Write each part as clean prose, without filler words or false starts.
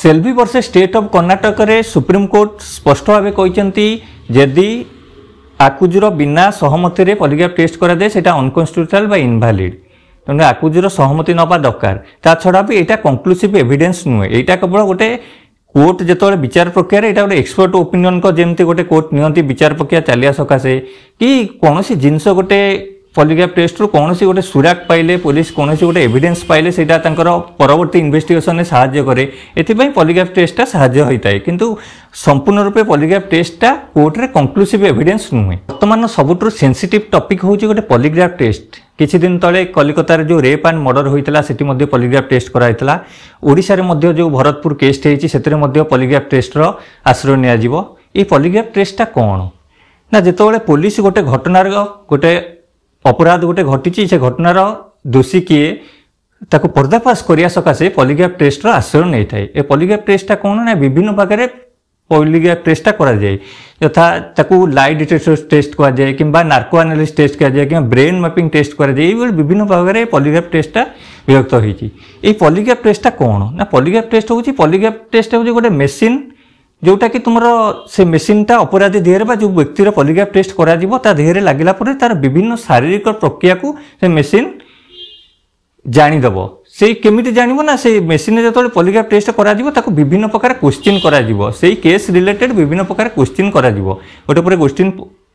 Selvi versus state of Karnataka रे Supreme court स्पष्ट भाव कहते जदि आकुजर बिना सहमति रे पॉलीग्राफ टेस्ट करा जाए सेटा अनकन्स्टिट्यूशनल बा इनवैलिड तेणु आकुजर सहमति नवा दरकार ता छड़ा भी एटा कंक्लूसिव एविडेंस नुहे एटा केवल गोटे कोर्ट जो विचार प्रक्रिया एटा गोटे एक्सपर्ट ओपिनियन को जेमती गोटे कोर्ट नियंती विचार प्रक्रिया चलिया सकाशे कि कौन सी जिनस गोटे पॉलीग्राफ टेस्ट रु कौन सी गोटे सुराग पाइले पुलिस कौन सी गोटे एविडेंस पाइले सेटा तांकर परवर्ती इन्वेस्टिगेशन में साहाय्य करे एथिपाई पॉलीग्राफ टेस्टा साहाय्य होता है किंतु संपूर्ण रूपे पॉलीग्राफ टेस्टा कोर्ट रे कंक्लूसिव एविडेंस नुहे। वर्तमान सबुठ सेंसिटिव टॉपिक होची गोटे पॉलीग्राफ टेस्ट किछि दिन तले कलिकतार जो रेप एंड मर्डर होइतला सेठी मध्ये पॉलीग्राफ टेस्ट कराइतला ओडिसा रे मध्ये जो भरतपुर केस हेछि सेतरे मध्ये पॉलीग्राफ टेस्ट रो आश्रय निया जिवो। ए पॉलीग्राफ टेस्टा कोन ना जेतोले पुलिस गोटे घटनार गोटे अपराध गोटे घटी से घटनार दोषी किए ताको पर्दाफाश करिया सकाशे पॉलीग्राफ टेस्ट आश्रय नहीं थाए। ए पॉलीग्राफ टेस्टा कौन ना विभिन्न प्रकार पॉलीग्राफ टेस्टा करा जाए यथा ताको लाई डिटेक्टर टेस्ट करा जाए किंबा नार्को एनालिसिस टेस्ट करा जाए किंबा ब्रेन मैपिंग टेस्ट करा जाए ये विभिन्न प्रकार पॉलीग्राफ टेस्टा विभक्त होईची। ए पॉलीग्राफ टेस्टा कौन ना पॉलीग्राफ टेस्ट होची पॉलीग्राफ टेस्ट होची गोटे मेसिन जोटा कि तुम से मेसीन टा अपराधी देहरे बा जो व्यक्तिर पॉलीग्राफ टेस्ट करा जिवो ता देहरे लागिला परे तार विभिन्न शारीरिक प्रक्रिया को से मेसीन जानिदेव से केमिति जानिबो ना से मेसीन जो पॉलीग्राफ टेस्ट करा जिवो ताको विभिन्न प्रकार क्वेश्चन करा जिवो सेही केस रिलेटेड विभिन्न प्रकार क्वेश्चन करा जिवो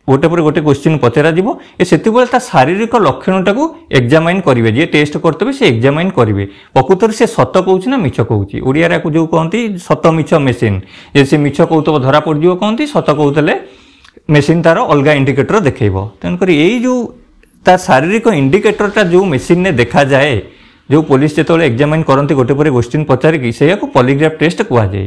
गोटे पर गोटे क्वेश्चन पचरा जिवो ए सेति बेले ता शारीरिक लक्षणटा को एग्जामाइन करिवे जे टेस्ट करतबे से एग्जामाइन करिवे प्रकृतर से सत कहूची ना मिछ कहूची ओडिया रे को जो कहंती सत मिछ मेसिन जे से मिछ कहूतबो धरा पड़ जिवो कहंती सत कहूतले मेसिन तार अलगा इंडिकेटर देखैबो तन करी एई जो ता शारीरिक इंडिकेटरटा जो मेसिन ने देखा जाए जो पुलिस जो एग्जामिन करती गोटे पर क्वेश्चन पचारिकी से पॉलीग्राफ टेस्ट कहुए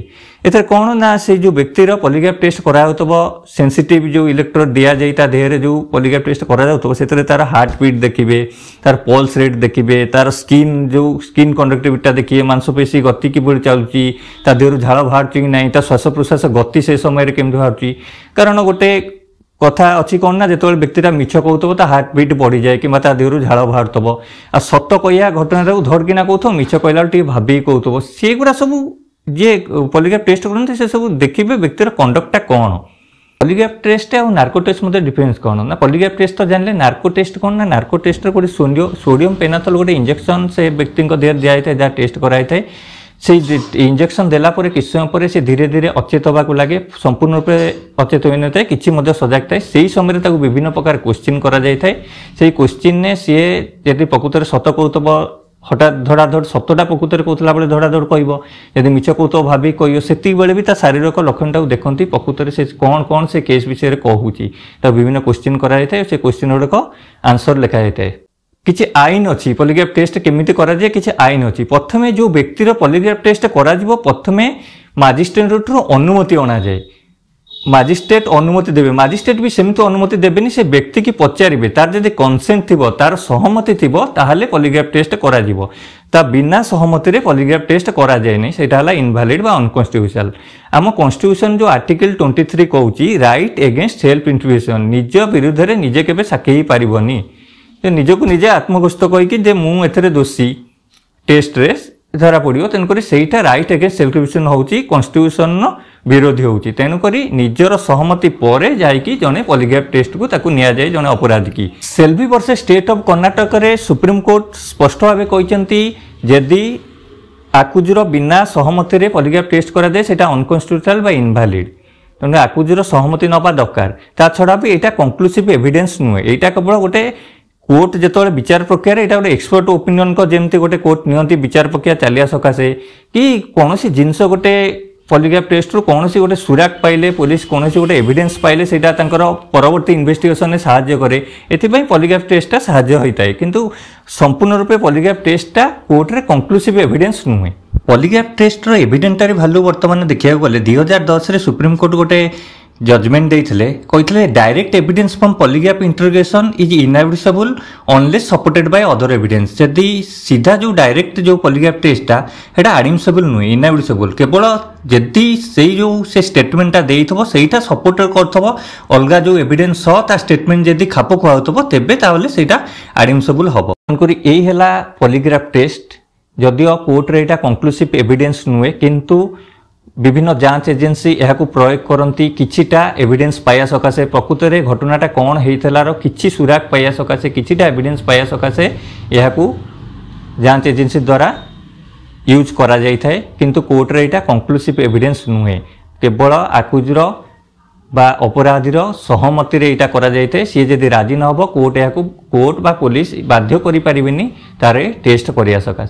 एथर कौन ना से जो व्यक्तिर पॉलीग्राफ टेस्ट कराउतबो सेंसिटिव जो इलेक्ट्रोड दिया जाए ता देहरे जो पॉलीग्राफ टेस्ट कराउतबो सेतरे तार हार्ट बीट देखिबे तार पल्स रेट देखिबे तार स्किन जो स्किन कंडक्टिविटी देखिए मांसपेशी गति किभଳି चलुची ता देहरु झाड़ बाहरची कि नहीं ता श्वास प्रश्वास गति से समय केमती बाहरची कारण गोटे कथा अच्छी कौन ना जो व्यक्तिटा मिछ कहूब ता हार्ट बीट बढ़ी जाए कि देहरु झाड़ बाहर आ सत कहिया घटना धरकिना कहूब मिछ कहला टे भाभी कहूब से गुड़ा सब जे पॉलीग्राफ टेस्ट करते से सब देखिए व्यक्तिर कंडक्टा कौन पॉलीग्राफ टेस्ट और नार्को टेस्ट मध्य डिफरेंस कौन ना पॉलीग्राफ टेस्ट तो जानले नार्को टेस्ट कौन ना नार्को टेस्ट गोटे सोडियम पेनाथोल गोटे इंजेक्शन से व्यक्ति देह दिखाई जहाँ टेस्ट कराई थाए से इंजेक्शन देला परे किछ समय पर से धीरे धीरे अचेत होगा लगे संपूर्ण रूप अचेत हो नए कि सजग थाए से समय ताको विभिन्न प्रकार क्वेश्चन करा जाय थाए से क्वेश्चन ने सी यदि प्रकृत सत कहूब हठात धड़ाधड़ सतटा प्रकृत कहला बेले धड़ाधड़ कहब यदि मिछ कहूब भाभी कह से बेले भी शारीरिक लक्षण टाक देखती प्रकृत से कौन कौन से केस विषय कहूची विभिन्न क्वेश्चन कराई थाए से क्वेश्चन गुड़ाक आंसर लिखा जाए किछि आईन अच्छी पॉलीग्राफ टेस्ट केमिति करा जाए किछि आईन अच्छी प्रथमे जो व्यक्तिर पॉलीग्राफ टेस्ट करा जिवो प्रथमे मजिस्ट्रेट रु अनुमति अना जाए मजिस्ट्रेट अनुमति देबे मजिस्ट्रेट भी सेमिति अनुमति देबेनी से व्यक्ति की पचारिबे तार जदि कंसेंट थिबो तार सहमति थिबो ताहाले पॉलीग्राफ टेस्ट करा जिवो ता बिना सहमति रे पॉलीग्राफ टेस्ट करा जाय नै सेटा हला इनवैलिड बा अनकन्स्टिट्यूशनल आम कॉन्स्टिट्यूशन जो आर्टिकल 23 कहूची राइट अगेंस्ट सेल्फ इंटरवेंशन निज विरुद्ध रे निजे केबे साक्षी ही पारिबोनी निजक निजे आत्मग्रस्त कहीकि मुझे दोषी टेस्ट रे धरा पड़ो तेणुक सहीटा राइट अगेंस्ट सेल्फ इंटरवेंशन होची कॉन्स्टिट्यूशन विरोधी होची तेणुक निजर सहमति पर जाइकी जने पॉलीग्राफ टेस्ट को ताकू निया जाए जने अपराधी की। Selvi versus state of Karnataka रे सुप्रीम कोर्ट स्पष्ट भाव कहते जदि आकुजर बिना सहमति रे पॉलीग्राफ टेस्ट करा जाए सेटा अनकन्स्टिट्यूशनल बा इनवैलिड तेणु आकुजर सहमति नवा दरकार ता छड़ा भी एटा कंक्लूसिव एविडेंस नुहे एटा केवल गोटे कोर्ट जो विचार प्रक्रिया एटा गोटे एक्सपर्ट ओपिनियन को जेमती गोटे कोर्ट नियंती विचार प्रक्रिया चलिया सकाशे कि कौन सी जिनस गोटे पॉलीग्राफ टेस्ट रु कौन सी गोटे सुराग पाइले पुलिस कौन सी गोटे एविडेंस पाइले सेटा तांकर परवर्ती इन्वेस्टिगेशन में साहाय्य करे एथिपाई पॉलीग्राफ टेस्टा साहाय्य होता है किंतु संपूर्ण रूपे पॉलीग्राफ टेस्टा कोर्ट रे कंक्लूसिव एविडेंस नुहे। पॉलीग्राफ टेस्ट रो एविडेंटरी वैल्यू वर्तमान देखिया गले 2010 रे सुप्रीम कोर्ट गोटे जजमेंट देते direct evidence from polygraph interrogation is inadmissible unless supported by other evidence जदि सीधा जो डायरेक्ट जो पॉलीग्राफ टेस्टा हेटा एडमिसिबल नुहे इनएडमिसिबल केवल जदि से जो से स्टेटमेंटा देइथबो सेटा सपोर्ट करथबो अलगा जो एविडेंस ता स्टेटमेंट जदि खाप खुआउथबो तेबे ताले सेटा एडमिसिबल हबो तनकरी एही हला पॉलीग्राफ टेस्ट जदिओ कोर्ट रे एटा कंक्लूसिव एविडेंस नुहे किंतु विभिन्न जांच एजेंसी यह प्रयोग करती किछिटा एविडेंस पाया सकाशे प्रकृत में घटनाटा कौन होतार किछि सुराग पाया सकाशे किछिटा एविडेंस पाया सकाशे यह जांच एजेंसी द्वारा यूज करा जाय थाए किंतु कोर्ट रे एटा कंक्लूसिव एविडेंस नुहे केवल आक्यूज्ड बा अपराधीर सहमति रे एटा करा जाय थाए सी जदि राजी न हो कोर्ट या कोर्ट बा पुलिस बाध्य करि परिबिनी तारे टेस्ट करिया सकाशे।